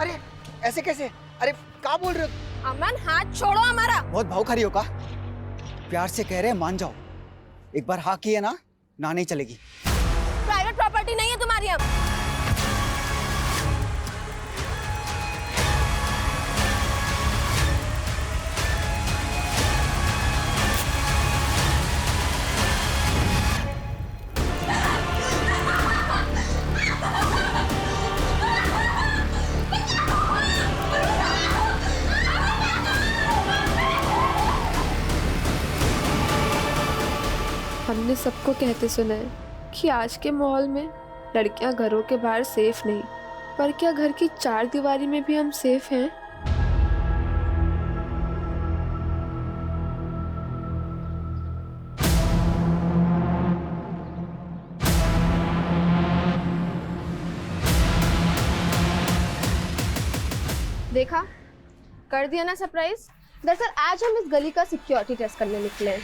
अरे ऐसे कैसे? अरे क्या बोल रहे हो? अमन हाथ छोड़ो हमारा। बहुत भाव खा रही हो का? प्यार से कह रहे हैं मान जाओ। एक बार हाँ किए ना नहीं चलेगी। प्राइवेट प्रॉपर्टी नहीं है तुम्हारी अब। हमने सबको कहते सुना है कि आज के माहौल में लड़कियां घरों के बाहर सेफ नहीं, पर क्या घर की चार दीवारी में भी हम सेफ हैं? देखा, कर दिया ना सरप्राइज। दरअसल आज हम इस गली का सिक्योरिटी टेस्ट करने निकले हैं।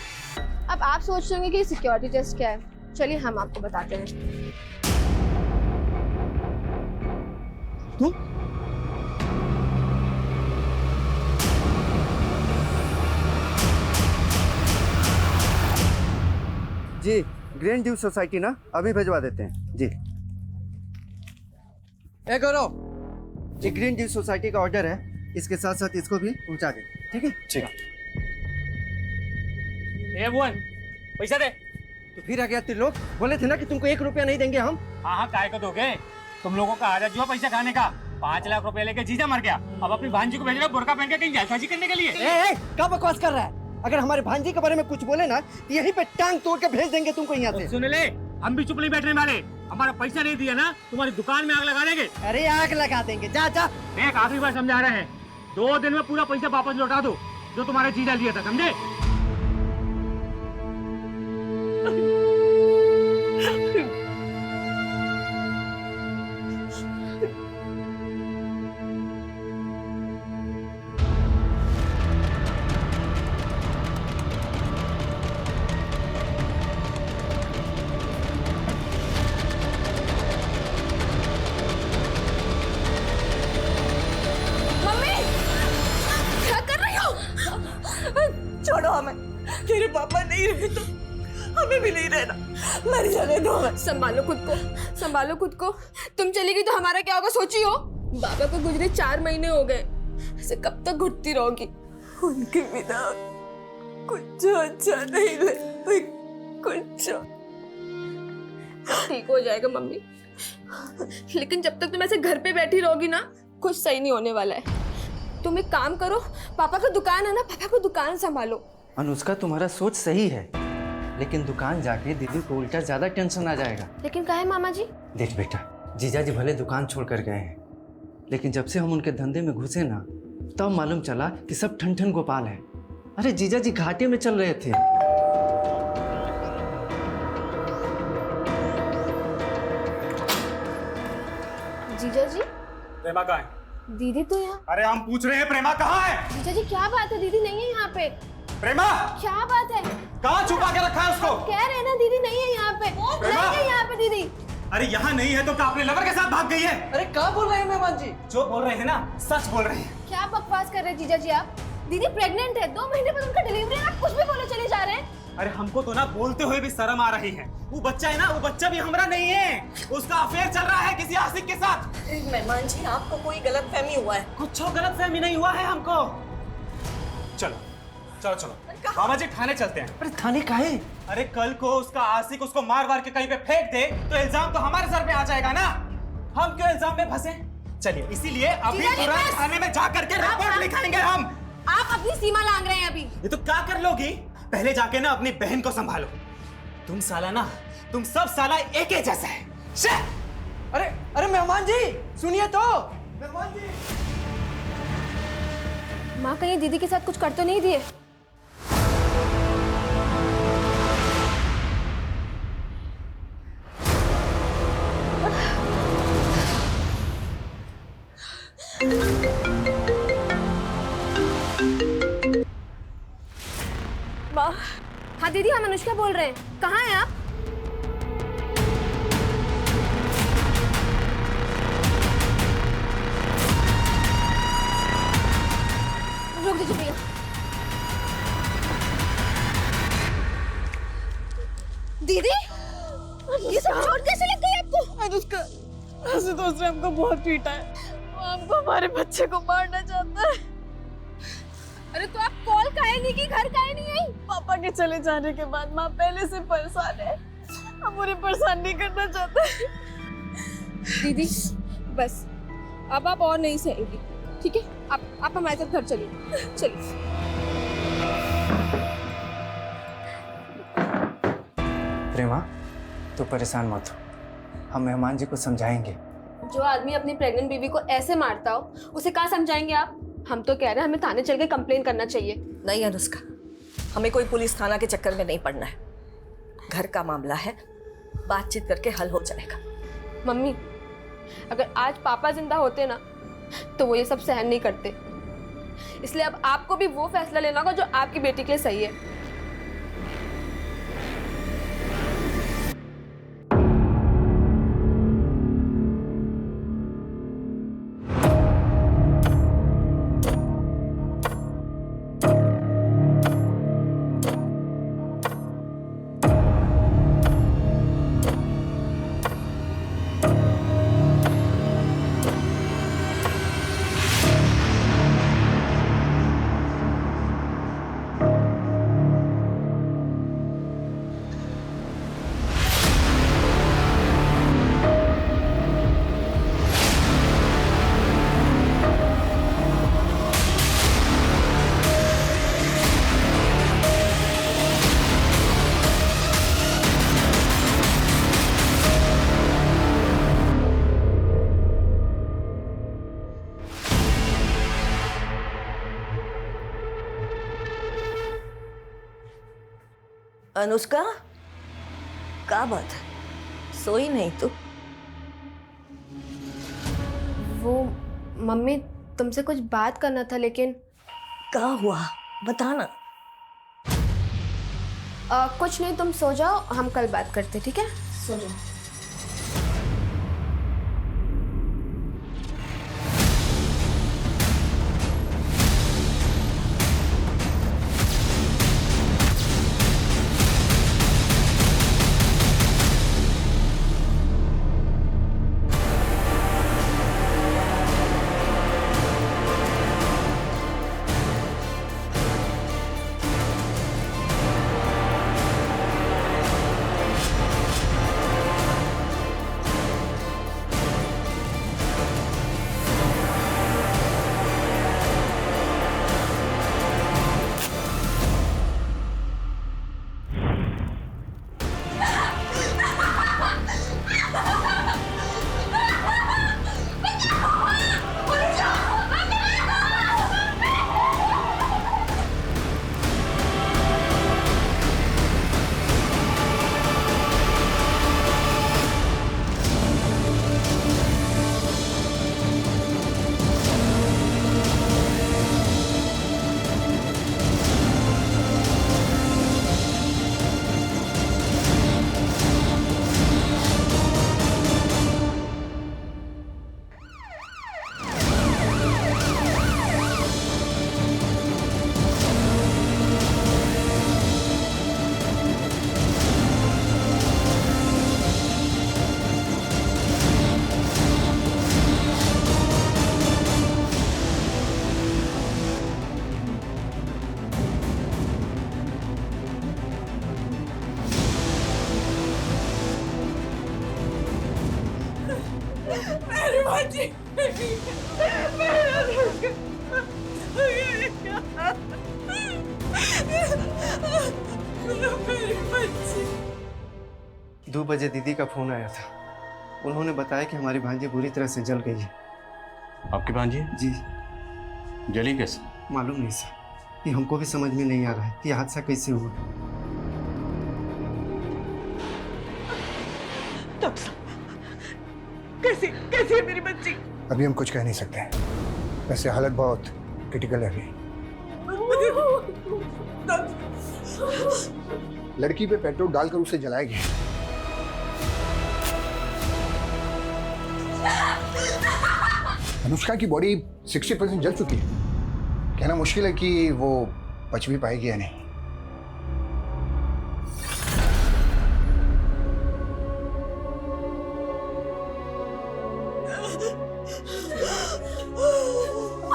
अब आप सोच रहे होंगे कि सिक्योरिटी टेस्ट क्या है। चलिए हम आपको बताते हैं। तुम? जी ग्रीन ड्यू सोसाइटी ना, अभी भिजवा देते हैं जी। ए गौरव, ये ग्रीन ड्यू सोसाइटी का ऑर्डर है, इसके साथ साथ इसको भी पहुंचा दे। ठीक है? ठीक है। ए भुवन, पैसा दे। तो फिर आ गया तेरे लोग, बोले थे ना कि तुमको 1 रुपया नहीं देंगे हम। हाँ काय को दोगे? तुम लोगों का आदत जो है पैसा खाने का। 5 लाख रुपए लेके जीजा मर गया, अब अपनी भांजी को भेज रहे हो बुर्का पहन के कहीं जालसाजी करने के लिए। क्या बकवास कर रहा है? अगर हमारे भांजी के बारे में कुछ बोले ना तो यहीं पे टांग तोड़ के भेज देंगे तुमको यहाँ से। सुन ले, हम भी चुप नहीं बैठने वाले। हमारा पैसा नहीं दिया ना, तुम्हारी दुकान में आग लगा देंगे। अरे आग लगा देंगे, जा जा। एक आखिरी बार समझा रहे हैं, 2 दिन में पूरा पैसा वापस लौटा दो जो तुम्हारे जीजा लिया था, समझे? छोड़ो हमें, तेरे पापा नहीं रहे तो हमें भी नहीं रहना, मर जाने दो हमें। संभालो खुद को, संभालो खुद को। तुम चलेगी तो हमारा क्या होगा सोची हो? बाबा को गुजरे 4 महीने हो गए, ऐसे कब तक घुटती रहोगी? उनके बिना कुछ अच्छा नहीं लगता, कुछ ठीक हो जाएगा मम्मी, लेकिन जब तक तुम ऐसे घर पे बैठी रहोगी ना, कुछ सही नहीं होने वाला है। तुम एक काम करो, पापा का दुकान है ना, पापा को दुकान संभालो। अनुष्का, तुम्हारा सोच सही है, लेकिन दुकान जाके दीदी को उल्टा ज्यादा टेंशन आ जाएगा। लेकिन काहे मामा जी? देख बेटा, जीजा जी भले दुकान छोड़ कर गए हैं, लेकिन जब से हम उनके धंधे में घुसे ना, तब मालूम चला कि सब ठन ठन गोपाल है। अरे जीजा जी घाटे में चल रहे थे। जीजा जी, प्रेमा कहाँ है? दीदी तो यहाँ। अरे हम पूछ रहे हैं प्रेमा कहाँ है? जीजा जी क्या बात है, दीदी नहीं है यहाँ पे। प्रेमा क्या बात है? कहाँ छुपा के रखा है उसको? कह रहे हैं ना दीदी नहीं है यहाँ पे, प्रेमा! नहीं है यहाँ पे दीदी। अरे यहाँ नहीं है तो क्या अपने लवर के साथ भाग गई है? अरे क्या बोल रहे हैं मेहमान जी? जो बोल रहे हैं ना सच बोल रहे हैं। क्या बकवास कर रहे हैं जीजा जी आप? दीदी प्रेग्नेंट है, 2 महीने बाद उनका डिलीवरी है, आप कुछ भी बोले चले जा रहे हैं। अरे हमको तो ना बोलते हुए भी शर्म आ रही है। वो बच्चा है ना, वो बच्चा भी हमारा नहीं है, उसका अफेयर चल रहा है किसी आशिक के साथ। मेहमान जी, आपको कोई गलतफहमी हुआ है? कुछ गलतफहमी नहीं हुआ है हमको। चलो चलो चलो बाबा जी थाने चलते हैं। अरे थाने काहे? अरे कल को उसका आशिक उसको मार मार के कहीं पे फेंक दे तो इल्जाम तो हमारे सर पे आ जाएगा ना। हम क्यों इल्जाम में फंसे? चलिए इसीलिए अभी जीजा जी, तुरंत बस! थाने में जा करके रिपोर्ट लिखाएंगे हम। आप अपनी सीमा लांग रहे हैं अभी। ये तो क्या कर लोगी? पहले जाके ना अपनी बहन को संभालो। तुम साला ना, तुम सब साला एक ही जैसा है। अरे अरे मेहमान जी सुनिए तो। मेहमान जी, माँ कहीं दीदी के साथ कुछ कर तो नहीं दिए? माँ। हाँ दीदी, हम अनुष्का बोल रहे हैं, कहाँ हैं आप? दीदी ये सब चोट कैसे लग गई आपको? अनुष्का, आशुतोष ने हमको बहुत पीटा है। वो हमको हमारे बच्चे को मारना चाहता है। अरे तो आप कॉल काहे नहीं की, घर काहे नहीं आई? पापा के चले जाने के बाद माँ पहले से परेशान है। हम उन्हें परेशान नहीं करना चाहते। दीदी बस अब आप और नहीं सहेंगी, ठीक है? आप हमारे साथ घर चलिए, चलिए। प्रेमा, तो परेशान मत हो, हम मेहमान जी को समझाएंगे। जो आदमी अपनी प्रेग्नेंट बीवी को ऐसे मारता हो उसे कहाँ समझाएंगे आप? हम तो कह रहे हैं हमें थाने चल के कंप्लेन करना चाहिए। नहीं अनुष्का, हमें कोई पुलिस थाना के चक्कर में नहीं पड़ना है। घर का मामला है, बातचीत करके हल हो जाएगा। मम्मी, अगर आज पापा जिंदा होते ना तो वो ये सब सहन नहीं करते। इसलिए अब आपको भी वो फैसला लेना होगा जो आपकी बेटी के लिए सही है। अनुष्का, क्या बात है, सोई नहीं तू? वो मम्मी तुमसे कुछ बात करना था, लेकिन क्या हुआ बताना। कुछ नहीं, तुम सो जाओ, हम कल बात करते, ठीक है? सो जाओ। दो बजे दीदी का फोन आया था। उन्होंने बताया कि हमारी भांजी बुरी तरह से जल गई है। आपकी भांजी जी जली कैसे? मालूम नहीं सर, ये हमको भी समझ में नहीं आ रहा है ये हादसा कैसे हुआ। कैसी कैसी है मेरी बच्ची? अभी हम कुछ कह नहीं सकते, वैसे हालत बहुत क्रिटिकल है अभी। लड़की पे पेट्रोल डालकर उसे जलाया गया। अनुष्का की बॉडी 60% जल चुकी है। कहना मुश्किल है कि वो बच भी पाएगी या नहीं।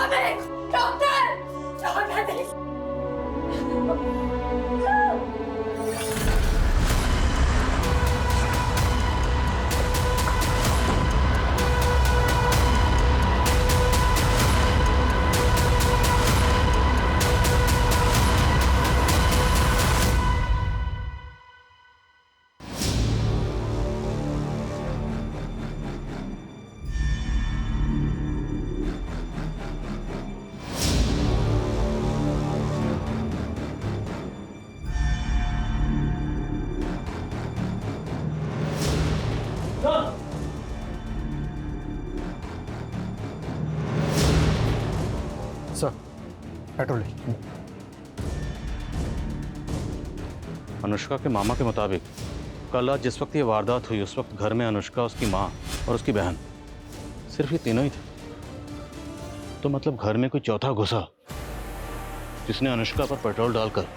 Amit, doctor, doctor. Sir petrol ले। अनुष्का के मामा के मुताबिक कल रात जिस वक्त ये वारदात हुई उस वक्त घर में अनुष्का, उसकी माँ और उसकी बहन, सिर्फ ये तीनों ही थे। तो मतलब घर में कोई चौथा घुसा जिसने अनुष्का पर पेट्रोल डालकर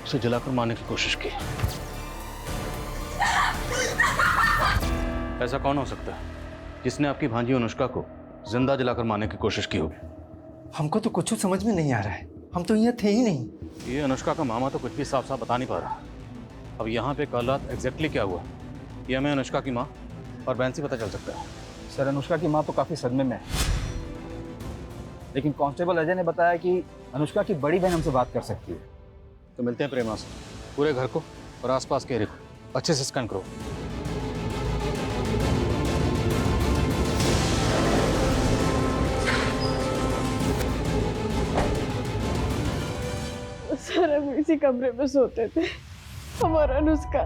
उसे जलाकर मारने की कोशिश की। ऐसा कौन हो सकता है जिसने आपकी भांजी अनुष्का को जिंदा जलाकर मारने की कोशिश की होगी? हमको तो कुछ समझ में नहीं आ रहा है, हम तो यहाँ थे ही नहीं। ये अनुष्का का मामा तो कुछ भी साफ साफ बता नहीं पा रहा। अब यहाँ पे कल रात एग्जैक्टली क्या हुआ ये हमें अनुष्का की माँ और बहन से पता चल सकता है। सर अनुष्का की माँ तो काफ़ी सदमे में है, लेकिन कांस्टेबल अजय ने बताया कि अनुष्का की बड़ी बहन हमसे बात कर सकती है। तो मिलते हैं प्रेमा से। पूरे घर को और आसपास के एरिया को अच्छे से स्कैन करो। सर हम इसी कमरे में सोते थे, हम और अनुष्का।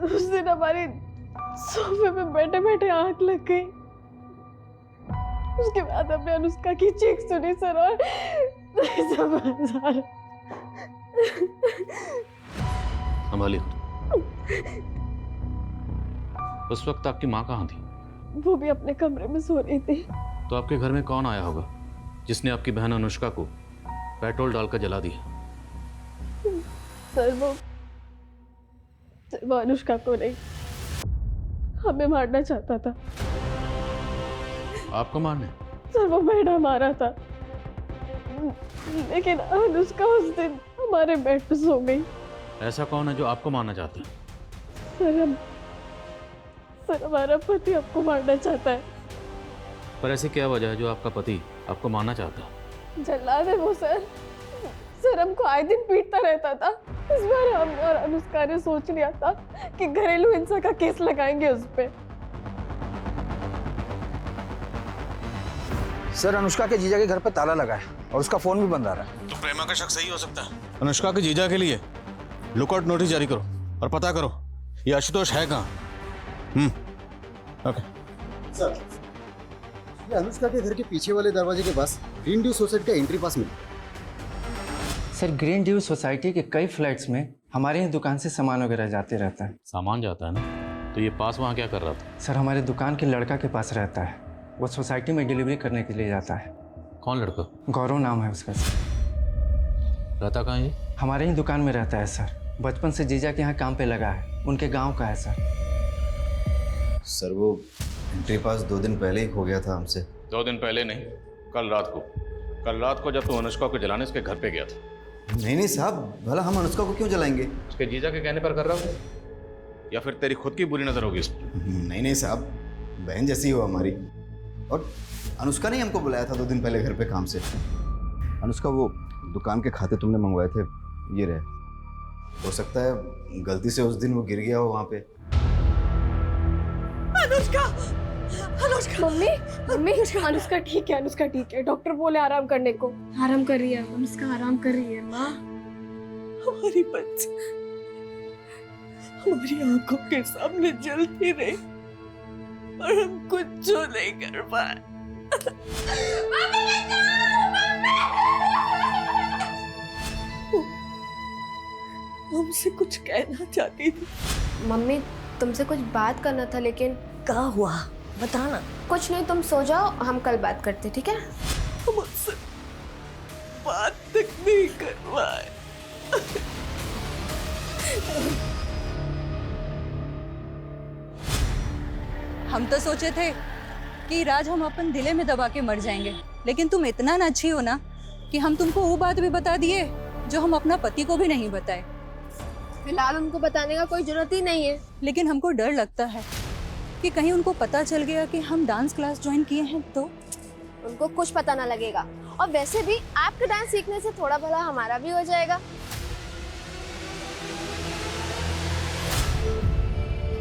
उस दिन हमारी सोफे पे बैठे बैठे आंख लग गई। उसके बाद हमने अनुष्का की चीख सुनी सर, और संभालिए। उस वक्त आपकी माँ कहाँ थी? वो भी अपने कमरे में सो रही थी। तो आपके घर में कौन आया होगा जिसने आपकी बहन अनुष्का को पेट्रोल डालकर जला दिया? सर वो अनुष्का को नहीं, हमें मारना चाहता था। आपको मारने? सर वो मैडम मारा था, लेकिन अनुष्का उस दिन हमारे बेड पे सो गई। ऐसा कौन है जो आपको मारना चाहता है? सर हमारा पति आपको मारना चाहता है। पर ऐसी क्या वजह है जो आपका पति आपको मारना चाहता है? जल्लाद है वो सर हमको आए दिन पीटता रहता था। इस बार हम और अनुष्का ने सोच लिया था कि घरेलू हिंसा का केस लगाएंगे उस पे। सर अनुष्का के जीजा के घर पे ताला लगा है और उसका फोन भी बंद आ रहा है। तो प्रेमा का शक सही हो सकता है। अनुष्का के जीजा के लिए लुकआउट नोटिस जारी करो और पता करो ये आशुतोष है कहाँ। ओके सर ये अनुष्का के घर के पीछे वाले दरवाजे के पास ग्रीन ड्यू सोसाइटी का एंट्री पास मिला। सर ग्रीन ड्यू सोसाइटी के कई फ्लैट्स में हमारे ही दुकान से सामान वगैरह जाते रहता है। सामान जाता है ना, तो ये पास वहाँ क्या कर रहा था? सर हमारे दुकान के लड़का के पास रहता है, वो सोसाइटी में डिलीवरी करने के लिए जाता है। कौन लड़का? गौरव नाम है उसका सर। रहता कहाँ है ये? हमारे ही दुकान में रहता है सर, बचपन से जीजा के यहाँ काम पे लगा है, उनके गाँव का है सर। सर वो एंट्री पास 2 दिन पहले ही खो गया था हमसे। 2 दिन पहले नहीं, कल रात को जब तू अनुष्का को जलाने उसके घर पे गया था। नहीं साहब, भला हम अनुष्का को क्यों जलाएंगे? उसके जीजा के कहने पर कर रहा हूँ या फिर तेरी खुद की बुरी नजर होगी इस पर? नहीं साहब, बहन जैसी हो हमारी। और अनुष्का ने हमको बुलाया था 2 दिन पहले घर पे काम से। अनुष्का वो दुकान के खाते तुमने मंगवाए थे, ये रहे। हो सकता है गलती से उस दिन वो गिर गया हो वहाँ पे। अनुष्का मम्मी अनुष्का ठीक है, अनुष्का ठीक है। डॉक्टर बोले आराम करने को। आराम कर रही है अनुष्का, आराम कर रही है माँ। हमारी बच्ची हमारी आंखों के सामने जलती रही और हम कुछ जो नहीं कर पाए। हमसे कुछ कहना चाहती थी। मम्मी तुमसे कुछ बात करना था, लेकिन क्या हुआ बताना। कुछ नहीं, तुम सो जाओ, हम कल बात करते, ठीक है? मुझसे बात तक नहीं कर पाए। हम तो सोचे थे कि राज हम अपन दिले में दबा के मर जाएंगे, लेकिन तुम इतना ना अच्छी हो ना कि हम तुमको वो बात भी बता दिए जो हम अपना पति को भी नहीं बताए। फिलहाल उनको बताने का कोई जरूरत ही नहीं है। लेकिन हमको डर लगता है कि कहीं उनको पता चल गया कि हम डांस क्लास ज्वाइन किए हैं तो। उनको कुछ पता ना लगेगा, और वैसे भी आपके डांस सीखने से थोड़ा भला हमारा भी हो जाएगा।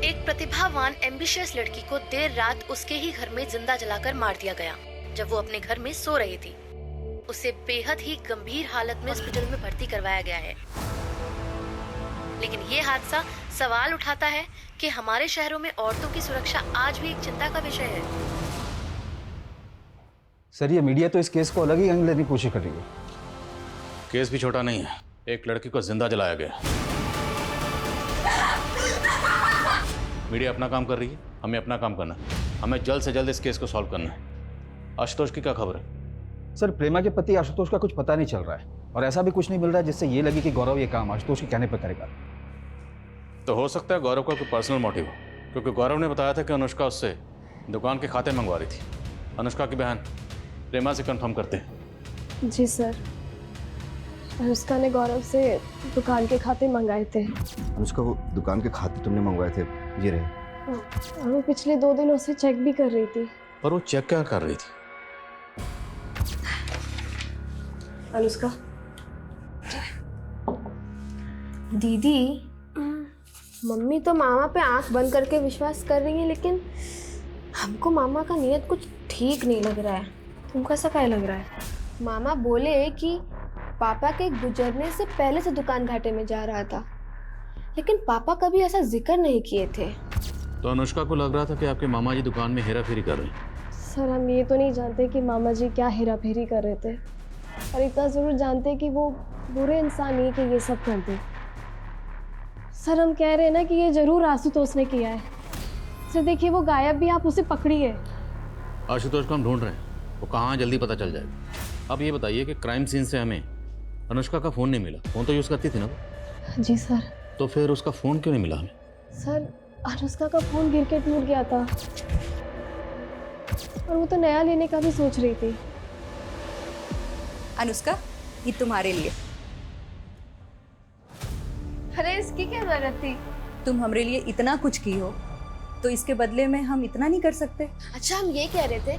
एक प्रतिभावान एम्बिशियस लड़की को देर रात उसके ही घर में जिंदा जलाकर मार दिया गया जब वो अपने घर में सो रही थी। उसे बेहद ही गंभीर हालत में हॉस्पिटल में भर्ती करवाया गया है। लेकिन ये हादसा सवाल उठाता है कि हमारे शहरों में औरतों की सुरक्षा आज भी एक चिंता का विषय है। सर ये मीडिया तो इस केस को अलग ही एंगल लेने की कोशिश कर रही है। केस भी छोटा नहीं है, एक लड़की को जिंदा जलाया गया। मीडिया अपना काम कर रही है, हमें अपना काम करना है। हमें जल्द से जल्द इस केस को सॉल्व करना है। आशुतोष की क्या खबर है? सर प्रेमा के पति आशुतोष का कुछ पता नहीं चल रहा है, और ऐसा भी कुछ नहीं मिल रहा है जिससे ये लगे कि गौरव ये काम आशुतोष के कहने पर करेगा। तो हो सकता है गौरव का कोई पर्सनल मोटिव हो, क्योंकि गौरव ने बताया था कि अनुष्का उससे दुकान के खाते मंगवा रही थी। अनुष्का की बहन प्रेमा से कंफर्म करते हैं। जी सर, अनुष्का ने गौरव से दुकान के खाते मंगाए थे। अनुष्का वो दुकान के खाते तुमने मंगवाए थे, ये रहे। और वो पिछले 2 दिनों से चेक भी कर रही थी। पर वो चेक क्या कर रही थी? अनुष्का दीदी, मम्मी तो मामा पे आंख बंद करके विश्वास कर रही है, लेकिन हमको मामा का नियत कुछ ठीक नहीं लग रहा है। तुमको ऐसा क्या लग रहा है? मामा बोले कि पापा के गुजरने से पहले से दुकान घाटे में जा रहा था, लेकिन पापा कभी ऐसा जिक्र नहीं किए थे। तो अनुष्का को लग रहा था कि आपके मामा जी दुकान में हेरा फेरी कर रहे हैं। सर हम ये तो नहीं जानते कि मामा जी क्या हेरा फेरी कर रहे थे, और इतना ज़रूर जानते कि वो बुरे इंसान नहीं कि ये सब कर दे। सर हम कह रहे हैं ना कि ये ज़रूर आशुतोष ने किया है। सर देखिए वो गायब भी, आप उसे पकड़िए। आशुतोष को हम ढूंढ रहे हैं, वो कहाँ जल्दी पता चल जाएगा। अब ये बताइए कि क्राइम सीन से हमें अनुष्का का फ़ोन नहीं मिला। फ़ोन तो यूज़ करती थी ना? जी सर। तो फिर उसका फ़ोन क्यों नहीं मिला हमें? सर अनुष्का का फ़ोन गिर के टूट गया था, और वो तो नया लेने का भी सोच रही थी। अनुष्का ये तुम्हारे लिए। अरे इसकी क्या जरूरत थी? तुम हमरे लिए इतना कुछ की हो तो इसके बदले में हम इतना नहीं कर सकते? अच्छा हम ये कह रहे थे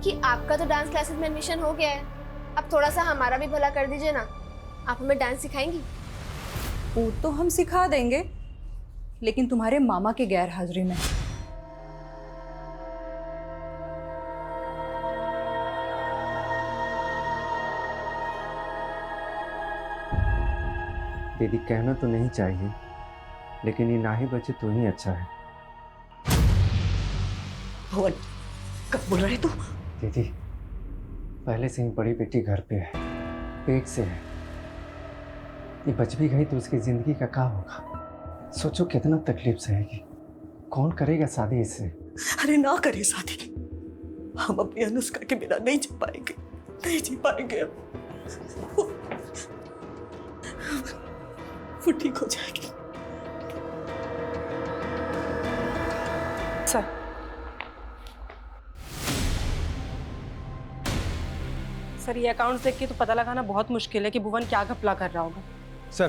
कि आपका तो डांस क्लासेस में एडमिशन हो गया है, अब थोड़ा सा हमारा भी भला कर दीजिए ना। आप हमें डांस सिखाएंगी? वो तो हम सिखा देंगे, लेकिन तुम्हारे मामा के गैर हाजिरी में। दीदी कहना तो नहीं चाहिए, लेकिन ये ना ही बचे तो ही अच्छा है। भुवन कब बोल रहे तू? दीदी पहले से ही बड़ी बेटी घर पे है, पेट से है। ये बच भी गई तो उसकी जिंदगी का क्या होगा? सोचो कितना तकलीफ सहेगी। कौन करेगा शादी इससे? अरे ना करे शादी, हम अपनी अनुष्का के बिना नहीं जी पाएंगे, नहीं जी पाएंगे। वो ठीक हो जाएगी। सर ये अकाउंट्स देख के तो पता लगाना बहुत मुश्किल है कि भुवन क्या घपला कर रहा होगा। सर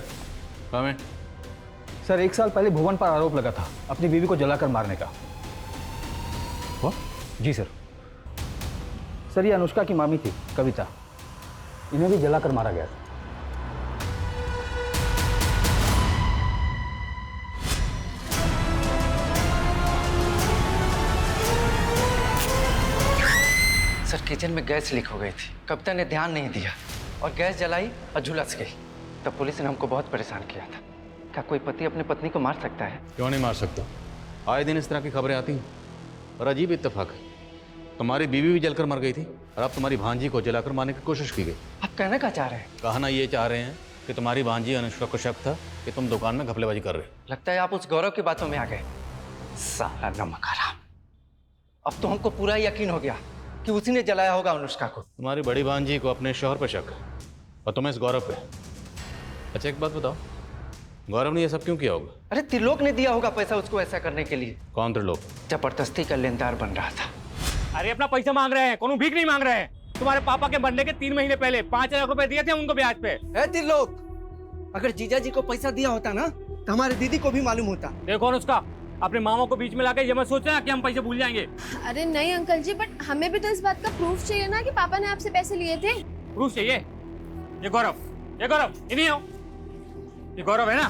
सर 1 साल पहले भुवन पर आरोप लगा था अपनी बीवी को जलाकर मारने का। जी सर। सर ये अनुष्का की मामी थी कविता, इन्हें भी जलाकर मारा गया था। सर किचन में गैस लीक हो गई थी, कविता ने ध्यान नहीं दिया और गैस जलाई और झुलस गई। तब पुलिस ने हमको बहुत परेशान किया था। क्या कोई पति अपनी पत्नी को मार सकता है? क्यों नहीं मार सकता? आए दिन इस तरह की खबरें आती हैं। और अजीब इत्तेफाक है, तुम्हारी बीवी भी जलकर मर गई थी और अब तुम्हारी भांजी को जलाकर मारने की कोशिश की गई। आप कहना क्या चाह रहे हैं? कहना ये चाह रहे हैं कि तुम्हारी भांजी अनुष्का को शक था कि तुम दुकान में घपलेबाजी कर रहे हो। लगता है आप उस गौरव की बातों में आ गए। साला नमक हराम। अब तो हमको पूरा यकीन हो गया कि उसी ने जलाया होगा अनुष्का को। तुम्हारी बड़ी भांजी को अपने शौहर पर शक है और तुम्हें इस गौरव पे। अच्छा एक बात बताओ, गौरव ने ये सब क्यों किया होगा? अरे त्रिलोक ने दिया होगा पैसा उसको ऐसा करने के लिए। कौन त्रिलोक? जबरदस्ती का लेनदार बन रहा था। अरे अपना पैसा मांग रहे हैं, कोनो भीख नहीं मांग रहे हैं। तुम्हारे पापा के मरने के 3 महीने पहले 5 लाख रुपए दिए थे उनको ब्याज पे। त्रिलोक, अगर जीजा जी को पैसा दिया होता ना तो हमारे दीदी को भी मालूम होता। देखो अनुष्का, अपने मामा को बीच में लाके ये मत सोचना कि हम पैसे भूल जाएंगे। अरे नहीं अंकल जी, बट हमें भी तो इस बात का प्रूफ चाहिए ना कि पापा ने आपसे पैसे लिए थे। प्रूफ चाहिए? ये गौरव, इन्हीं आओ। ये गौरव है ना,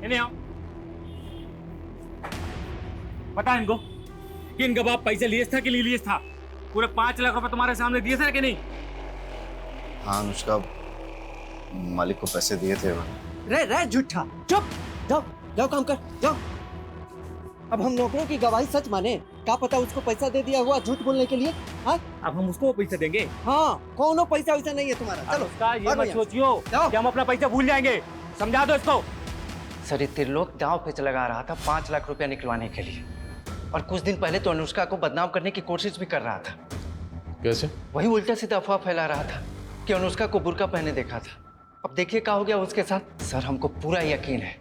इन्हीं आओ। बता इनको कि इनका बाप पैसे लिए था कि नहीं लिए था। पूरे 5 लाख रुपए तुम्हारे सामने दिए थे कि नहीं? हाँ अनुष्का, मालिक को पैसे दिए थे। रे झूठा, चुप, जाओ काम कर, जाओ। अब हम नौकरों की गवाही सच माने? क्या पता उसको पैसा दे दिया हुआ झूठ बोलने के लिए। हाँ, अब हम उसको पैसे देंगे? हाँ, कोनो पैसा वैसा नहीं है तुम्हारा। चलो ये मत सोचियो कि हम अपना पैसा भूल जाएंगे। समझा दो इसको। सर, ये त्रिलोक दांव पे लगा रहा था 5 लाख रुपया निकलवाने के लिए, और कुछ दिन पहले तो अनुष्का को बदनाम करने की कोशिश भी कर रहा था। कैसे? वही उल्टा सीधा अफवाह फैला रहा था कि अनुष्का को बुर्का पहने देखा था। अब देखिए क्या हो गया उसके साथ। सर, हमको पूरा यकीन है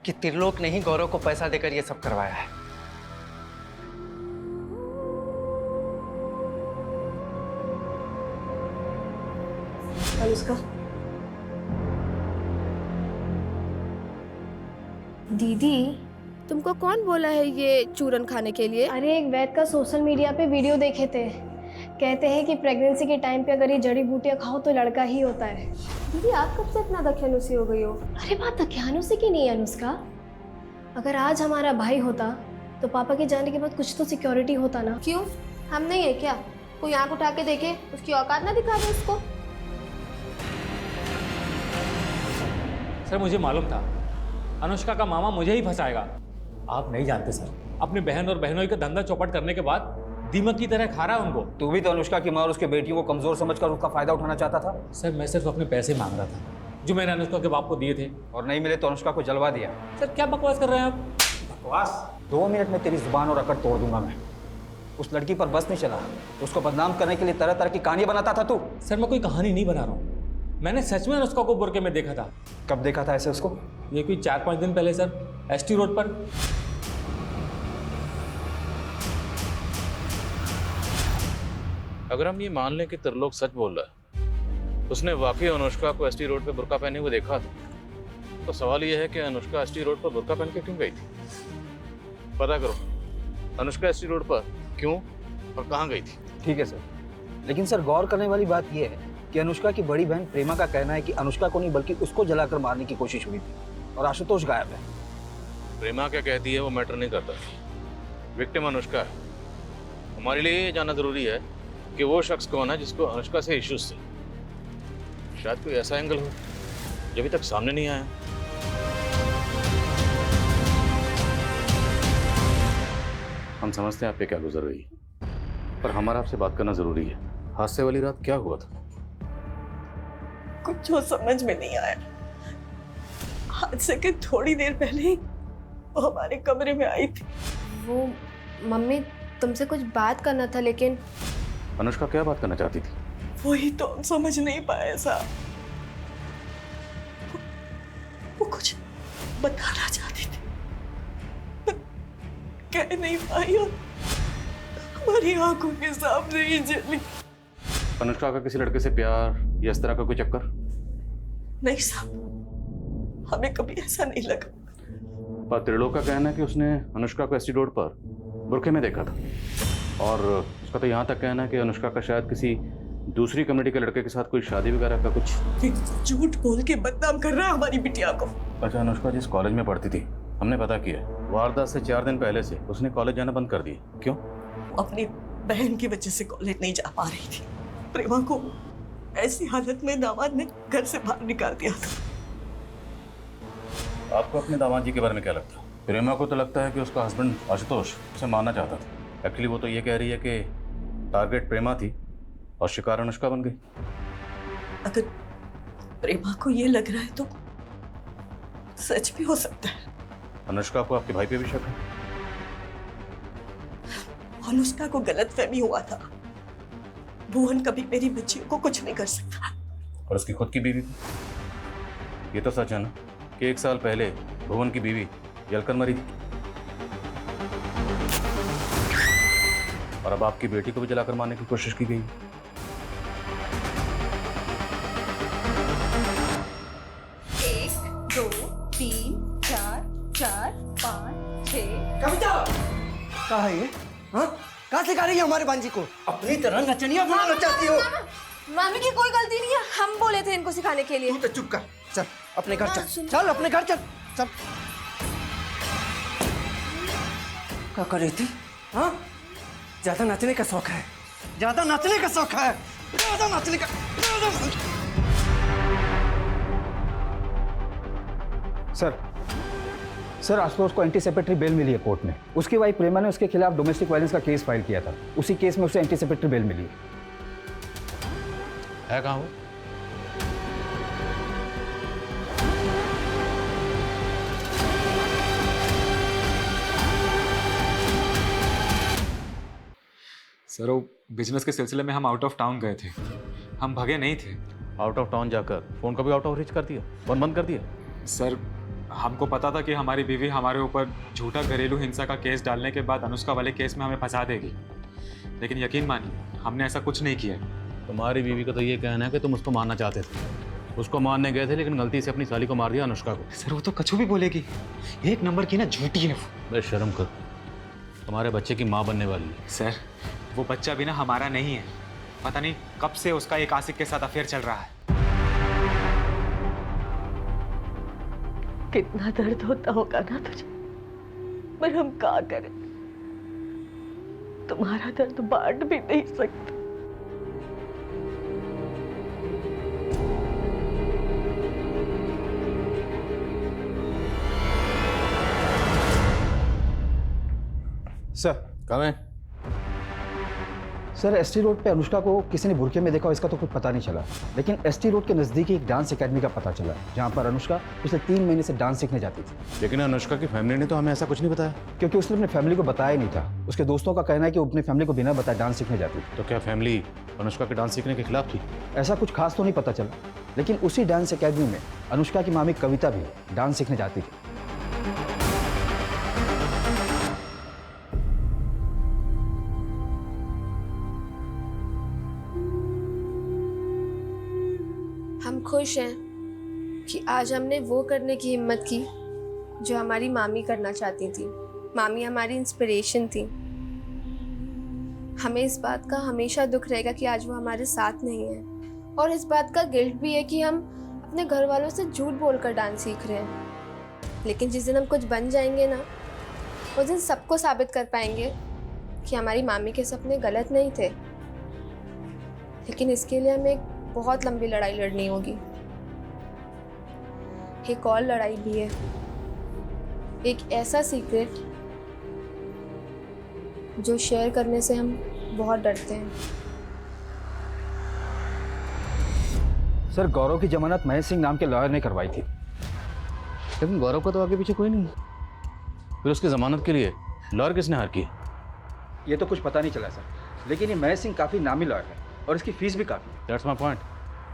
कि त्रिलोक ने ही गौरव को पैसा देकर ये सब करवाया है। अनुष्का, दीदी तुमको कौन बोला है ये चूरन खाने के लिए? अरे एक वैद का सोशल मीडिया पे वीडियो देखे थे। कहते हैं कि प्रेगनेंसी के टाइम पे अगर ये जड़ी बूटियां खाओ तो लड़का ही होता है। दीदी आप कब से इतना दकियानुसी हो गई हो? अरे बात दकियानुसी की नहीं है अनुष्का। अगर आज हमारा भाई होता तो पापा के जाने के बाद कुछ तो सिक्योरिटी होता ना। क्यों, हम नहीं है क्या? कोई आंख उठा के देखे, उसकी औकात ना दिखा दे उसको। सर, मुझे मालूम था अनुष्का का मामा मुझे ही फंसाएगा। आप नहीं जानते सर, अपनी बहन और बहनोई का धंधा चौपट करने के बाद दीमक की तरह खा रहा है उनको। तू भी तो अनुष्का की माँ और उसके बेटियों को कमजोर समझकर उसका फायदा उठाना चाहता था। सर, मैं सिर्फ अपने पैसे मांग रहा था जो मैंने अनुष्का के बाप को दिए थे। और नहीं मिले तो अनुष्का को जलवा दिया। सर, क्या बकवास कर रहे हैं आप? बकवास? 2 मिनट में तेरी जुबान और अकड़ तोड़ दूंगा मैं। उस लड़की पर बस नहीं चला, उसको बदनाम करने के लिए तरह तरह की कहानियां बनाता था तू। सर, मैं कोई कहानी नहीं बना रहा हूँ। मैंने सच में अनुष्का को बुरके में देखा था। कब देखा था ऐसे उसको? ये कोई 4-5 दिन पहले सर, एसटी रोड पर। अगर हम ये मान लें कि त्रिलोक सच बोल रहा है, उसने वाकई अनुष्का को एसटी रोड पे बुर्का पहने हुए देखा था, तो सवाल ये है कि अनुष्का एसटी रोड पर बुर्का पहन के क्यों गई थी? पता करो अनुष्का एसटी रोड पर क्यों और कहाँ गई थी। ठीक है सर, लेकिन सर गौर करने वाली बात यह है कि अनुष्का की बड़ी बहन प्रेमा का कहना है कि अनुष्का को नहीं बल्कि उसको जलाकर मारने की कोशिश हुई थी और आशुतोष गायब है। प्रेमा क्या कहती है वो मैटर नहीं करता, विक्टिम अनुष्का है। हमारे लिए ये जानना जरूरी है कि वो शख्स कौन है जिसको अनुष्का से इश्यूज थे। शायद कोई ऐसा एंगल हो जो अभी तक सामने नहीं आया। हम समझते हैं आप पे क्या गुजर रही है, पर हमारा आपसे बात करना जरूरी है। हादसे वाली रात क्या हुआ था? कुछ जो समझ में नहीं आया। हादसे के थोड़ी देर पहले ही वो हमारे कमरे में आई थी। वो मम्मी तुमसे कुछ बात करना था, लेकिन अनुष्का क्या बात करना चाहती थी? वही तो हम समझ नहीं पाए साहब। वो कुछ बताना चाहती थी, कह नहीं पाई और हमारी आंखों के सामने ही जली। अनुष्का का किसी लड़के से प्यार या इस तरह का कोई चक्कर? नहीं साहब, हमें कभी ऐसा नहीं लगा। पर त्रिलोक का कहना है कि उसने अनुष्का को एसटी रोड पर बुरके में देखा था, और उसका तो यहाँ तक कहना है कि अनुष्का का शायद किसी दूसरी कम्युनिटी के लड़के के साथ कोई शादी वगैरह का कुछ। झूठ बोल के बदनाम कर रहा है हमारी बिटिया को। अच्छा, अनुष्का जिस कॉलेज में पढ़ती थी हमने पता किया, वारदात से 4 दिन पहले से उसने कॉलेज जाना बंद कर दिया। क्यों? अपनी बहन की वजह से कॉलेज नहीं जा पा रही थी। प्रेमा को ऐसी हालत में दामाद ने घर से बाहर निकाल दिया था। आपको अपने दामाद जी के बारे में क्या लगता है? प्रेमा को तो लगता है कि उसका हस्बैंड आशुतोष उसे मारना चाहता था। एक्चुअली वो तो ये कह रही है कि टारगेट प्रेमा थी और शिकार अनुष्का बन गई। अगर प्रेमा को ये लग रहा है तो सच भी हो सकता है। अनुष्का को आपके भाई पे भी शक है? अनुष्का को गलतफहमी हुआ था। भुवन कभी मेरी बच्चियों को कुछ नहीं कर सकता। और उसकी खुद की बीवी भी? ये तो सच है ना कि 1 साल पहले भुवन की बीवी जलकर मरी थी। और अब आपकी बेटी को भी जलाकर मारने की कोशिश की गई। एक, दो, तीन, चार, चार, पाँच, छः। कविता कहाँ है ये? हाँ, कहाँ सिखा रही है हमारे बांजी को? अपनी तरह नचनिया बनाना चाहती हो? मामी की कोई गलती नहीं है, हम बोले थे इनको सिखाने के लिए। तू तो चुप कर, चल अपने घर चल, चल अपने घर चल, चल। क्या कर रही थी? हाँ, ज्यादा नाचने का शौक है, ज्यादा नाचने का शौक है, ज्यादा नाचने का। सर आशुतोष को एंटीसेपेटरी बेल मिली है कोर्ट में। उसकी वाइफ प्रेमा ने उसके खिलाफ डोमेस्टिक वायलेंस का केस फाइल किया था। उसी केस में उसे एंटीसेपेटरी बेल मिली है। कहाँ वो? सर वो बिजनेस के सिलसिले में हम आउट ऑफ टाउन गए थे, हम भगे नहीं थे। आउट ऑफ टाउन जाकर फोन का भी आउट ऑफ रीच कर दिया, फोन बंद कर दिया। सर हमको पता था कि हमारी बीवी हमारे ऊपर झूठा घरेलू हिंसा का केस डालने के बाद अनुष्का वाले केस में हमें फंसा देगी, लेकिन यकीन मानिए हमने ऐसा कुछ नहीं किया। तुम्हारी बीवी का तो ये कहना है कि तुम उसको मारना चाहते थे, उसको मारने गए थे लेकिन गलती से अपनी साली को मार दिया, अनुष्का को। सर वो तो कछु भी बोलेगी, एक नंबर की ना झूठी है वो। बस शर्म कर, तुम्हारे बच्चे की माँ बनने वाली है। सर वो बच्चा भी ना हमारा नहीं है, पता नहीं कब से उसका एक आशिक के साथ अफेयर चल रहा है। कितना दर्द होता होगा ना तुझे, पर हम क्या करें, तुम्हारा दर्द बांट भी नहीं सकते। सर कम है। सर एसटी रोड पे अनुष्का को किसी ने बुरके में देखा, इसका तो कुछ पता नहीं चला, लेकिन एसटी रोड के नज़दीक एक डांस एकेडमी का पता चला जहाँ पर अनुष्का पिछले 3 महीने से डांस सीखने जाती थी। लेकिन अनुष्का की फैमिली ने तो हमें ऐसा कुछ नहीं बताया। क्योंकि उसने अपनी फैमिली को बताया नहीं था। उसके दोस्तों का कहना है कि वो अपनी फैमिली को बिना बताए डांस सीखने जाती थी। तो क्या फैमिली अनुष्का के डांस सीखने के खिलाफ थी? ऐसा कुछ खास तो नहीं पता चला, लेकिन उसी डांस एकेडमी में अनुष्का की मामी कविता भी डांस सीखने जाती थी। हम खुश हैं कि आज हमने वो करने की हिम्मत की जो हमारी मामी करना चाहती थी। मामी हमारी इंस्पिरेशन थी। हमें इस बात का हमेशा दुख रहेगा कि आज वो हमारे साथ नहीं है, और इस बात का गिल्ट भी है कि हम अपने घर वालों से झूठ बोलकर डांस सीख रहे हैं। लेकिन जिस दिन हम कुछ बन जाएंगे ना, उस दिन सबको साबित कर पाएंगे कि हमारी मामी के सपने गलत नहीं थे। लेकिन इसके लिए हमें एक बहुत लंबी लड़ाई लड़नी होगी। एक और लड़ाई भी है, एक ऐसा सीक्रेट जो शेयर करने से हम बहुत डरते हैं। सर गौरव की जमानत महेश सिंह नाम के लॉयर ने करवाई थी। लेकिन गौरव का तो आगे पीछे कोई नहीं, फिर उसकी जमानत के लिए लॉयर किसने हायर की? ये तो कुछ पता नहीं चला सर, लेकिन ये महेश सिंह काफ़ी नामी लॉयर है और इसकी फीस भी काफ़ी। दैट्स माय पॉइंट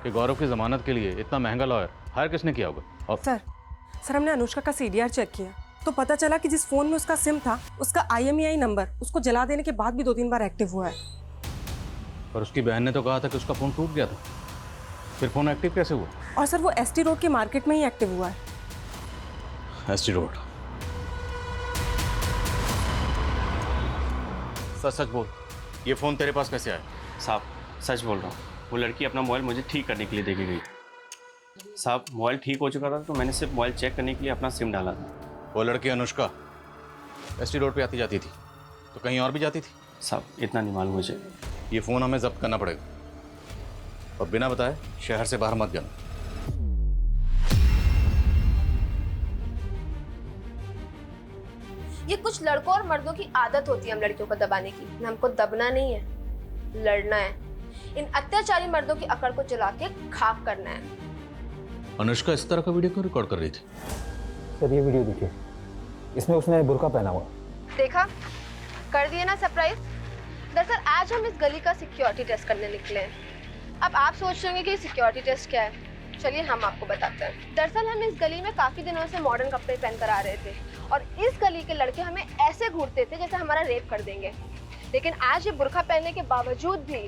कि गौरव की जमानत के लिए इतना महंगा लॉयर हायर किसने किया होगा? और सर हमने अनुष्का का CDR चेक किया तो पता चला कि जिस फ़ोन में उसका सिम था, उसका IMEI नंबर उसको जला देने के बाद भी 2-3 बार एक्टिव हुआ है। पर उसकी बहन ने तो कहा था कि उसका फ़ोन टूट गया था, फिर फ़ोन एक्टिव कैसे हुआ? और सर वो ST रोड के मार्केट में ही एक्टिव हुआ है। ST road? सच बोल, ये फ़ोन तेरे पास कैसे आया? साहब सच बोल रहा हूँ, वो लड़की अपना मोबाइल मुझे ठीक करने के लिए दे के गई। साहब मोबाइल ठीक हो चुका था तो मैंने सिर्फ मोबाइल चेक करने के लिए अपना सिम डाला था। वो लड़की अनुष्का ST रोड पे आती जाती थी तो कहीं और भी जाती थी? साहब इतना नहीं मालूम मुझे। ये फ़ोन हमें जब्त करना पड़ेगा और बिना बताए शहर से बाहर मत जाना। ये कुछ लड़कों और मर्दों की आदत होती है हम लड़कियों को दबाने की। हमको दबना नहीं है, लड़ना है। इन अत्याचारी मर्दों की अकड़ को जला के खाक करना है। अनुष्का इस तरह का वीडियो क्यों रिकॉर्ड कर रही थी? सर ये वीडियो देखिए, इसमें उसने बुर्का पहना हुआ। देखा, कर दिए ना सरप्राइज। दरअसल आज हम इस गली का सिक्योरिटी टेस्ट करने निकले हैं। अब आप सोच रहे होंगे कि सिक्योरिटी टेस्ट क्या है, चलिए हम आपको बताते हैं। दरअसल हम इस गली में काफी दिनों से मॉडर्न कपड़े पहन कर आ रहे थे और इस गली के लड़के हमें ऐसे घूरते थे जैसे हमारा रेप कर देंगे। लेकिन आज ये बुर्का पहनने के बावजूद भी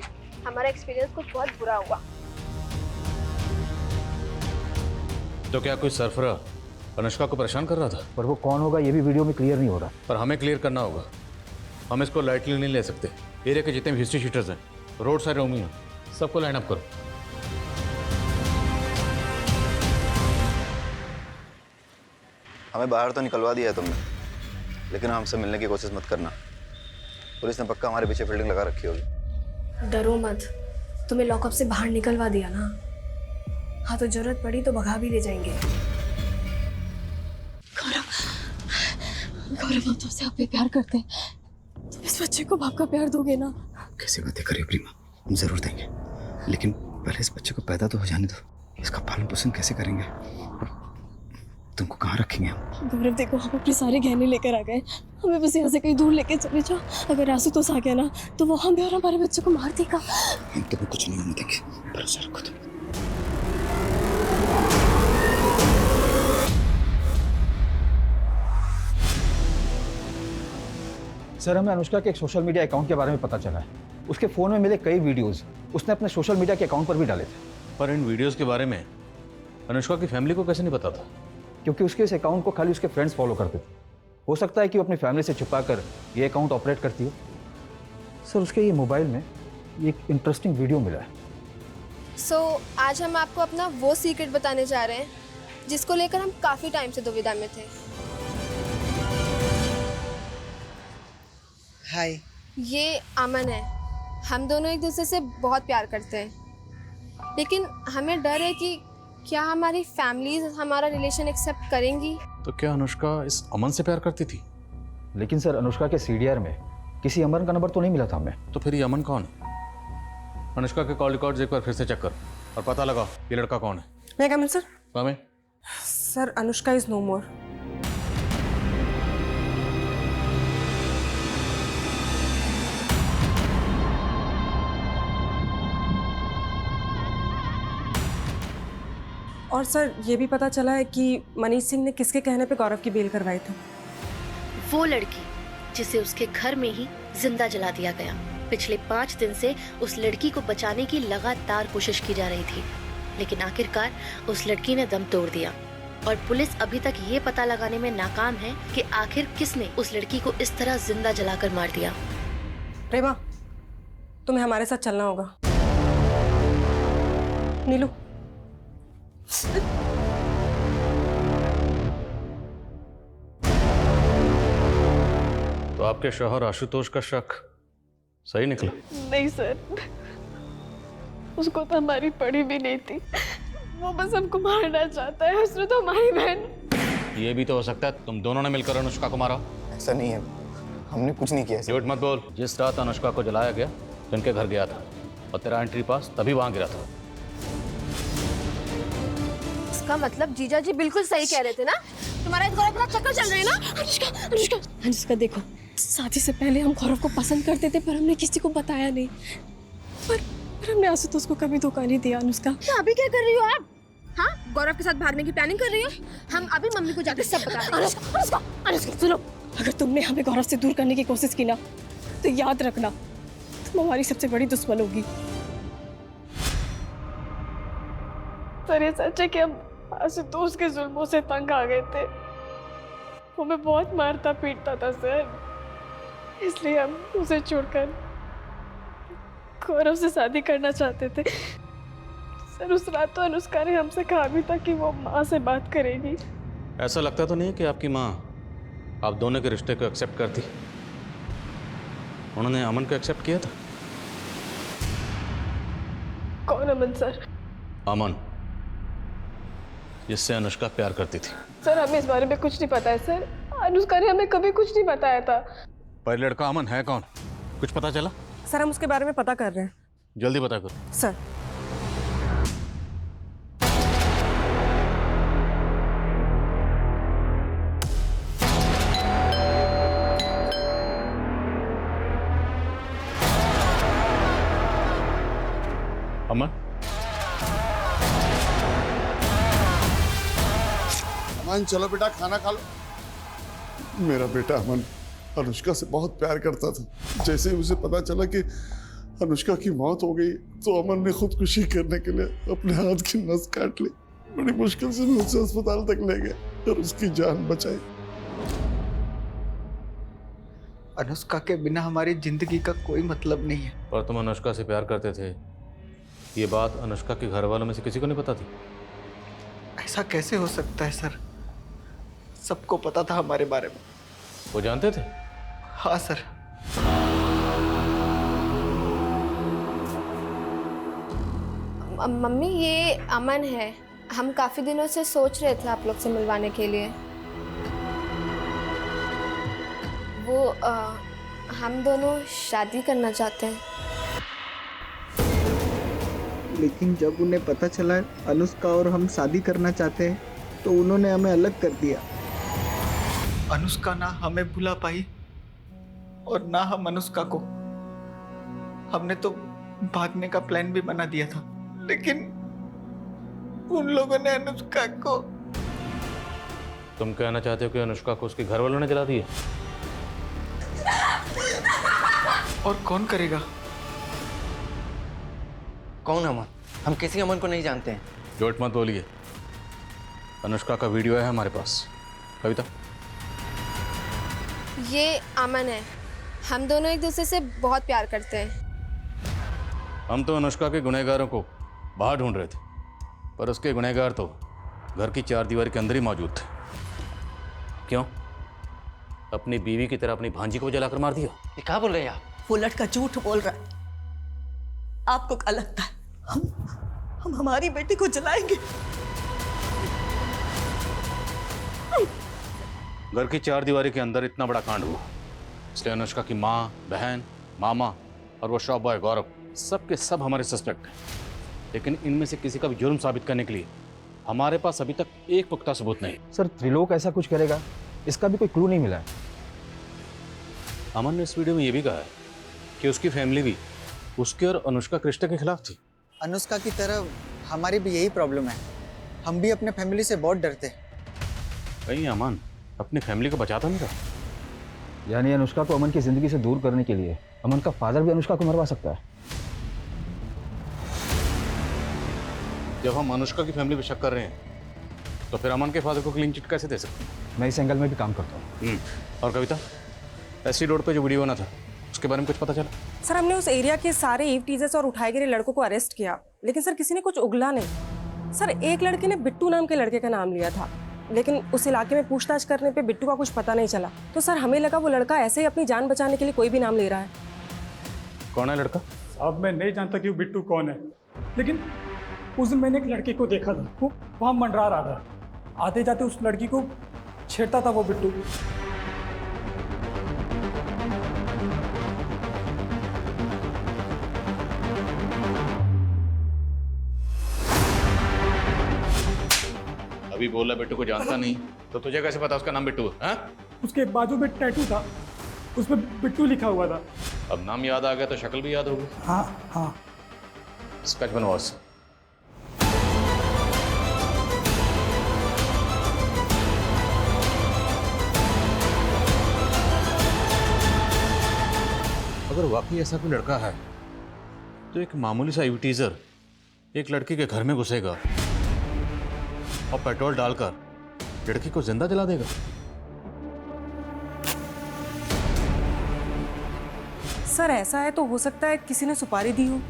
हमारा एक्सपीरियंस कुछ बहुत बुरा हुआ। तो क्या कोई सरफरा अनुष्का को परेशान कर रहा था? पर वो कौन होगा ये भी वीडियो में क्लियर नहीं हो रहा। पर हमें क्लियर करना होगा, हम इसको लाइटली नहीं ले सकते। एरिया के जितने भी हिस्ट्री शीटर्स हैं, रोड साइड रोमी हैं, सबको लाइन अप करो। हमें बाहर तो निकलवा दिया है तुमने, लेकिन हमसे मिलने की कोशिश मत करना। पुलिस ने पक्का हमारे पीछे फील्डिंग लगा रखी होगी। डरो मत, तुम्हें लॉकअप से बाहर निकलवा दिया ना। हाँ तो जरूरत पड़ी तो भगा भी ले जाएंगे। गौरव हम तुमसे आप भी प्यार करते हैं, तुम इस बच्चे को बाप का प्यार दोगे ना? कैसी बातें करिए प्रीमा, हम जरूर देंगे, लेकिन पहले इस बच्चे को पैदा तो हो जाने दो। इसका पालन पोषण कैसे करेंगे? तुमको कहाँ रखेंगे हम? गौरव देखो, हम अपने सारे गहने लेकर आ गए, हमें बस यहाँ से कहीं दूर लेके चले जाओ। अगर आशुतोष आ गया ना तो वो हमें और हमारे बच्चे को मार देगा। हम तुम्हें कुछ नहीं होने देंगे, भरोसा रखो तुम। सर, हमें अनुष्का के एक सोशल मीडिया अकाउंट के बारे में पता चला है। उसके फ़ोन में मिले कई वीडियोस उसने अपने सोशल मीडिया के अकाउंट पर भी डाले थे। पर इन वीडियोस के बारे में अनुष्का की फैमिली को कैसे नहीं पता था? क्योंकि उसके इस अकाउंट को खाली उसके फ्रेंड्स फॉलो करते थे। हो सकता है कि वो अपनी फैमिली से छुपाकर ये अकाउंट ऑपरेट करती हो। सर, उसके ये मोबाइल में एक इंटरेस्टिंग वीडियो मिला है। आज हम आपको अपना वो सीक्रेट बताने जा रहे हैं जिसको लेकर हम काफ़ी टाइम से दुविधा में थे। हाय, ये अमन है। हम दोनों एक दूसरे से बहुत प्यार करते हैं, लेकिन हमें डर है कि क्या हमारी फैमिलीज हमारा रिलेशन एक्सेप्ट करेंगी। तो क्या अनुष्का इस अमन से प्यार करती थी? लेकिन सर, अनुष्का के सीडीआर में किसी अमन का नंबर तो नहीं मिला था हमें। तो फिर ये अमन कौन है? अनुष्का के कॉल रिकॉर्ड्स एक बार फिर से चेक कर और पता लगाओ ये लड़का कौन है। मैं कम इन सर? कम है सर, अनुष्का इज नो मोर। और सर, ये भी पता चला है कि मनीष सिंह ने किसके कहने पे गौरव की बेल करवाई थी। वो लड़की जिसे उसके घर में ही जिंदा जला दिया गया। पिछले 5 दिन से उस लड़की को बचाने की लगातार कोशिश की जा रही थी, लेकिन आखिरकार उस लड़की ने दम तोड़ दिया और पुलिस अभी तक ये पता लगाने में नाकाम है कि आखिर किसने उस लड़की को इस तरह जिंदा जलाकर मार दिया। प्रेमा, तुम्हें हमारे साथ चलना होगा। नीलू, तो आपके शौहर आशुतोष का शक सही निकला? नहीं सर, उसको तो हमारी पड़ी भी नहीं थी। वो बस हमको मारना चाहता है। उसने तो हमारी बहन। ये भी तो हो सकता है तुम दोनों ने मिलकर अनुष्का को मारा। ऐसा नहीं है, हमने कुछ नहीं किया। झूठ मत बोल। जिस रात अनुष्का को जलाया गया तो उनके घर गया था और तेरा एंट्री पास तभी वहां गिरा था। इसका मतलब जीजा जी बिल्कुल सही कह रहे थे ना? तुम्हारा इस गौरव का चक्कर चल रहा है ना? अनुष्का देखो, शादी से पहले हम गौरव को पसंद करते थे, पर हमने किसी को बताया नहीं। पर हमने आशुतोष को कभी धोखा नहीं दिया। अनुष्का, अभी क्या कर रही हो आप? हाँ, गौरव के साथ भागने की प्लानिंग कर रही हो? हम अभी मम्मी को जाकर सब बता देंगे। अनुष्का सुनो, अगर तुमने हमें गौरव से दूर करने की कोशिश की ना, तो याद रखना तुम हमारी सबसे बड़ी दुश्मन होगी। सर, ये सच है कि हम आशुतोष के जुल्मों से तंग आ गए थे। वो हमें बहुत मारता पीटता था सर, इसलिए हम उसे छोड़कर गौरव से शादी करना चाहते थे। सर, उस रात तो अनुष्का ने हमसे कहा भी था कि वो माँ से बात करेगी। ऐसा लगता तो नहीं कि आपकी माँ आप दोनों के रिश्ते को एक्सेप्ट करती? उन्होंने अमन को एक्सेप्ट किया था। कौन अमन सर? अमन, जिससे अनुष्का प्यार करती थी। सर, हमें इस बारे में कुछ नहीं पता है सर। अनुष्का ने हमें कभी कुछ नहीं बताया था। पर लड़का अमन है कौन, कुछ पता चला? सर, हम उसके बारे में पता कर रहे हैं। जल्दी पता करो। सर, अमन, अमन चलो बेटा खाना खा लो। मेरा बेटा अमन अनुष्का से बहुत प्यार करता था। जैसे ही उसे पता चला कि अनुष्का की मौत हो गई तो अमन ने खुदकुशी करने के लिए अपने हाथ की नस काट ली। बड़ी मुश्किल से मैं उसे अस्पताल तक ले गया और उसकी जान बचाई। अनुष्का के बिना हमारी जिंदगी का कोई मतलब नहीं है। पर तुम अनुष्का से प्यार करते थे, ये बात अनुष्का के घर वालों में से किसी को नहीं पता थी? ऐसा कैसे हो सकता है सर? सबको पता था हमारे बारे में। वो जानते थे? हाँ सर। मम्मी ये अमन है। हम काफी दिनों से सोच रहे थे आप लोग से मिलवाने के लिए। वो हम दोनों शादी करना चाहते हैं। लेकिन जब उन्हें पता चला अनुष्का और हम शादी करना चाहते हैं तो उन्होंने हमें अलग कर दिया। अनुष्का ना हमें भुला पाई और ना हम अनुष्का को। हमने तो भागने का प्लान भी बना दिया था, लेकिन उन लोगों ने अनुष्का को। तुम कहना चाहते हो कि अनुष्का को उसके घर वालों ने जला दिया? और कौन करेगा? कौन अमन? हम किसी अमन को नहीं जानते हैं। झूठ मत बोलिए। अनुष्का का वीडियो है हमारे पास। कविता, ये अमन है। हम दोनों एक दूसरे से बहुत प्यार करते हैं। हम तो अनुष्का के गुनहगारों को बाहर ढूंढ रहे थे, पर उसके गुनहगार तो घर की चार दीवार के अंदर ही मौजूद थे। क्यों? अपनी बीवी की तरह अपनी भांजी को जलाकर मार दिया? ये क्या बोल रहे हैं आप? वो लड़का झूठ बोल रहा है। आपको क्या लगता है हम हमारी बेटी को जलाएंगे? घर की चार दीवारी के अंदर इतना बड़ा कांड हुआ, इसलिए अनुष्का की माँ, बहन, मामा और वो शॉप बॉय गौरव सब के सब हमारे सस्पेक्ट हैं। लेकिन इनमें से किसी का भी जुर्म साबित करने के लिए हमारे पास अभी तक एक पुख्ता सबूत नहीं। सर त्रिलोक ऐसा कुछ करेगा, इसका भी कोई क्लू नहीं मिला है। अमन ने इस वीडियो में ये भी कहा है कि उसकी फैमिली भी उसके और अनुष्का के रिश्ते के खिलाफ थी। अनुष्का की तरह हमारी भी यही प्रॉब्लम है। हम भी अपने फैमिली से बहुत डरते हैं। कहीं अमन अपनी फैमिली को बचाता नहीं था? यानी अनुष्का को अमन की जिंदगी से दूर करने के लिए अमन का फादर भी अनुष्का को मरवा सकता है। जब हम अनुष्का की फैमिली पे शक कर रहे हैं तो फिर अमन के फादर को क्लीन चिट कैसे दे सकते हैं? मैं इस एंगल में भी काम करता हूँ। और कविता, एससी रोड पे जो वीडियो बना था उसके बारे में कुछ पता चला? सर हमने उस एरिया के सारे ईव टीजर्स और उठाए गिरे लड़कों को अरेस्ट किया, लेकिन सर किसी ने कुछ उगला नहीं। सर एक लड़के ने बिट्टू नाम के लड़के का नाम लिया था, लेकिन उस इलाके में पूछताछ करने पे बिट्टू का कुछ पता नहीं चला। तो सर हमें लगा वो लड़का ऐसे ही अपनी जान बचाने के लिए कोई भी नाम ले रहा है। कौन है लड़का? अब मैं नहीं जानता कि वो बिट्टू कौन है, लेकिन उस दिन मैंने एक लड़के को देखा था, वो वहाँ मंडरा रहा था। आते जाते उस लड़की को छेड़ता था वो बिट्टू। अभी बोला बिट्टू को जानता नहीं, तो तुझे कैसे पता उसका नाम बिट्टू है? उसके बाजू में टैटू था, उसमें बिट्टू लिखा हुआ था। अब नाम याद आ गया तो शक्ल भी याद होगी। हाँ हाँ। स्केच बनवाओ। अगर वाकई ऐसा कोई लड़का है तो एक मामूली सा टीजर एक लड़की के घर में घुसेगा और पेट्रोल डालकर लड़की को जिंदा जला देगा। सर ऐसा है तो हो सकता है किसी ने सुपारी दी हो।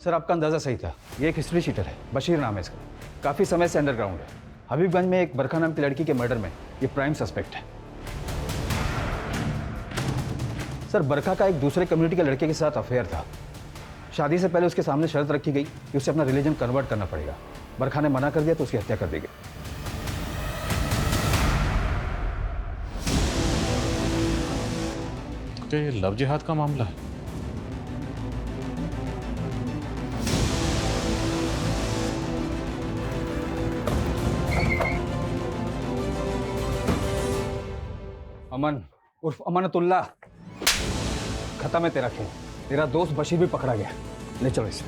सर आपका अंदाज़ा सही था। ये एक हिस्ट्री शीटर है, बशीर नाम है इसका। काफ़ी समय से अंडरग्राउंड है। हबीबगंज में एक बरखा नाम की लड़की के मर्डर में ये प्राइम सस्पेक्ट है। सर बरखा का एक दूसरे कम्युनिटी के लड़के के साथ अफेयर था। शादी से पहले उसके सामने शर्त रखी गई कि उसे अपना रिलीजन कन्वर्ट करना पड़ेगा। बरखा ने मना कर दिया तो उसकी हत्या कर दी गई। तो ये लव जिहाद का मामला है। अमन उर्फ अमानतुल्लाह, खत्म है तेरा खेल। तेरा दोस्त बशीर भी पकड़ा गया। ले चलो इसे।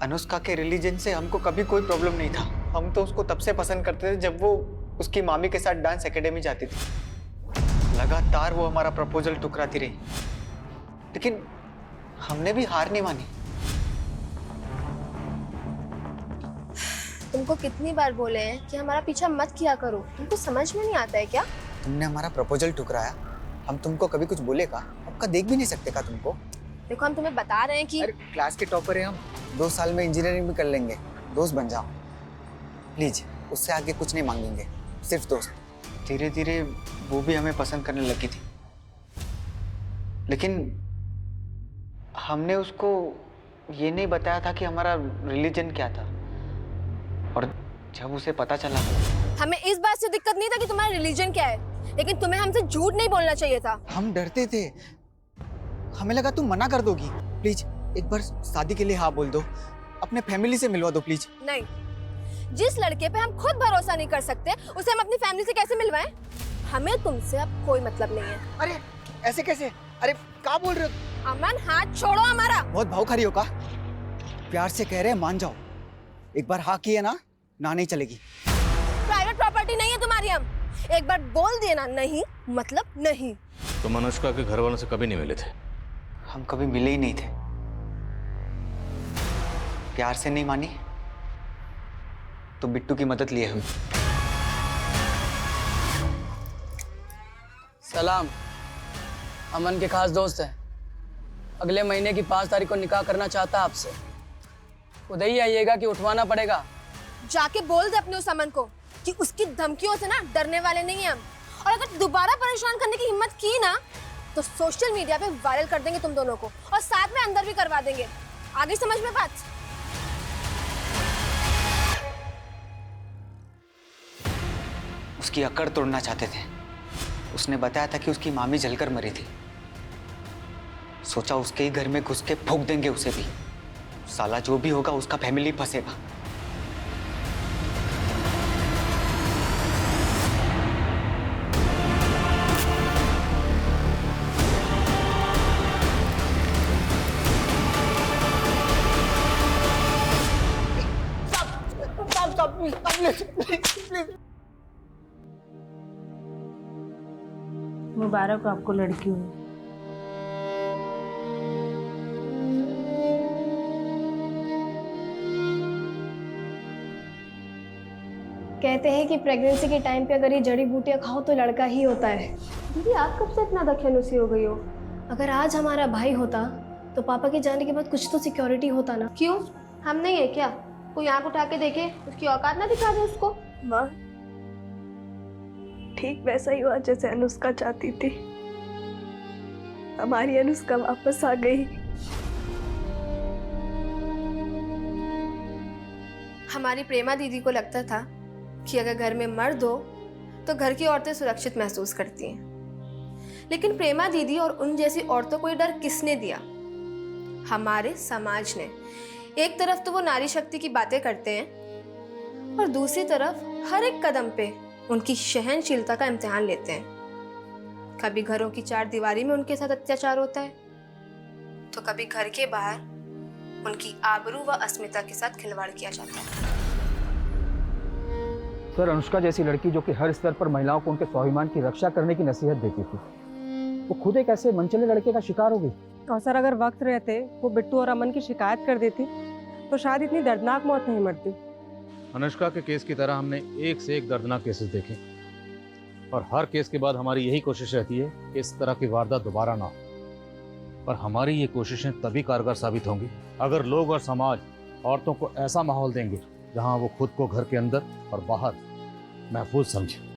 अनुष्का के रिलीजन से हमको कभी कोई प्रॉब्लम नहीं था। हम तो उसको तब से पसंद करते थे जब वो उसकी मामी के साथ डांस एकेडमी जाती थी। लगातार वो हमारा प्रपोजल ठुकराती रही, लेकिन हमने भी हार नहीं मानी। तुमको कितनी बार बोले हैं कि हमारा पीछा मत किया करो, तुमको समझ में नहीं आता है क्या? तुमने हमारा प्रपोजल ठुकराया, हम तुमको कभी कुछ बोले का? आपका देख भी नहीं सकते का तुमको? देखो हम तुम्हें बता रहे हैं कि क्लास के टॉपर है हम, 2 साल में इंजीनियरिंग भी कर लेंगे। दोस्त बन जाओ प्लीज, उससे आगे कुछ नहीं मांगेंगे, सिर्फ दोस्त। धीरे धीरे वो भी हमें पसंद करने लगी थी, लेकिन हमने उसको ये नहीं बताया था कि हमारा रिलीजन क्या था। और जब उसे पता चला, हमें इस बात से दिक्कत नहीं था कि तुम्हारा रिलीजन क्या है, लेकिन तुम्हें हमसे झूठ नहीं बोलना चाहिए था। हम डरते थे, हमें लगा तुम मना कर दोगी। प्लीज एक बार शादी के लिए हाँ बोल दो, अपने फैमिली से मिलवा दो प्लीज। नहीं, जिस लड़के पे हम खुद भरोसा नहीं कर सकते उसे हम अपनी फैमिली से कैसे मिलवाएं? हमें तुमसे अब कोई मतलब नहीं है। अरे ऐसे कैसे? अरे क्या बोल रहे हो? अमन हाथ छोड़ो हमारा। बहुत भाव खा रही हो का? प्यार से कह रहे हैं, मान जाओ। एक बार हाँ किए ना, ना नहीं चलेगी। प्राइवेट प्रॉपर्टी नहीं है तुम्हारी, हम एक बार बोल दिए ना नहीं मतलब नहीं। तुम अनुष्का के घर वालों से कभी नहीं मिले थे? हम कभी मिले ही नहीं थे। प्यार से नहीं मानी तो बिट्टू की मदद लिए हम। सलाम, अमन के खास दोस्त हैं। अगले महीने की 5 तारीख को निकाह करना चाहता है आपसे। उधर ही आइएगा कि उठवाना पड़ेगा? जाके बोल दे अपने उस अमन को कि उसकी धमकियों से ना डरने वाले नहीं हम, और अगर दोबारा परेशान करने की हिम्मत की ना तो सोशल मीडिया पे वायरल कर देंगे तुम दोनों को, और साथ में अंदर भी करवा देंगे। आगे समझ में बात? उसकी अकड़ तोड़ना चाहते थे। उसने बताया था कि उसकी मामी जलकर मरी थी। सोचा उसके ही घर में घुस के फूंक देंगे उसे भी। साला जो भी होगा उसका फैमिली फंसेगा। मुबारक हो आपको लड़की हुई। कहते हैं कि प्रेगनेंसी के टाइम पे अगर ये जड़ी बूटियां खाओ तो लड़का ही होता है। दीदी आप कब से इतना दखलनुसी हो गई हो? अगर आज हमारा भाई होता तो पापा के जाने के बाद कुछ तो सिक्योरिटी होता ना। क्यों, हम नहीं है क्या? कोई आंख उठा के देखे, उसकी औकात ना दिखा दे उसको। माँ, ठीक वैसा ही हुआ जैसे अनुष्का चाहती थी। हमारी अनुष्का वापस आ गई। हमारी प्रेमा दीदी को लगता था कि अगर घर में मर्द हो तो घर की औरतें सुरक्षित महसूस करती हैं, लेकिन प्रेमा दीदी और उन जैसी औरतों को ये डर किसने दिया? हमारे समाज ने। एक तरफ तो वो नारी शक्ति की बातें करते हैं और दूसरी तरफ हर एक कदम पे उनकी सहनशीलता का इम्तिहान लेते हैं। कभी घरों की 4 दीवारी में उनके साथ अत्याचार होता है, तो कभी घर के बाहर उनकी आबरू व अस्मिता के साथ खिलवाड़ किया जाता है। सर, अनुष्का जैसी लड़की जो कि हर स्तर पर महिलाओं को उनके स्वाभिमान की रक्षा करने की नसीहत देती थी, वो खुद एक ऐसे मनचले लड़के का शिकार हो गई। और सर अगर वक्त रहते वो बिट्टू और अमन की शिकायत कर देती तो शायद इतनी दर्दनाक मौत नहीं मरती। अनुष्का के केस की तरह हमने एक से एक दर्दनाक केसेस देखे, और हर केस के बाद हमारी यही कोशिश रहती है कि इस तरह की वारदात दोबारा ना हो। पर हमारी ये कोशिशें तभी कारगर साबित होंगी अगर लोग और समाज औरतों को ऐसा माहौल देंगे जहां वो खुद को घर के अंदर और बाहर महफूज समझे।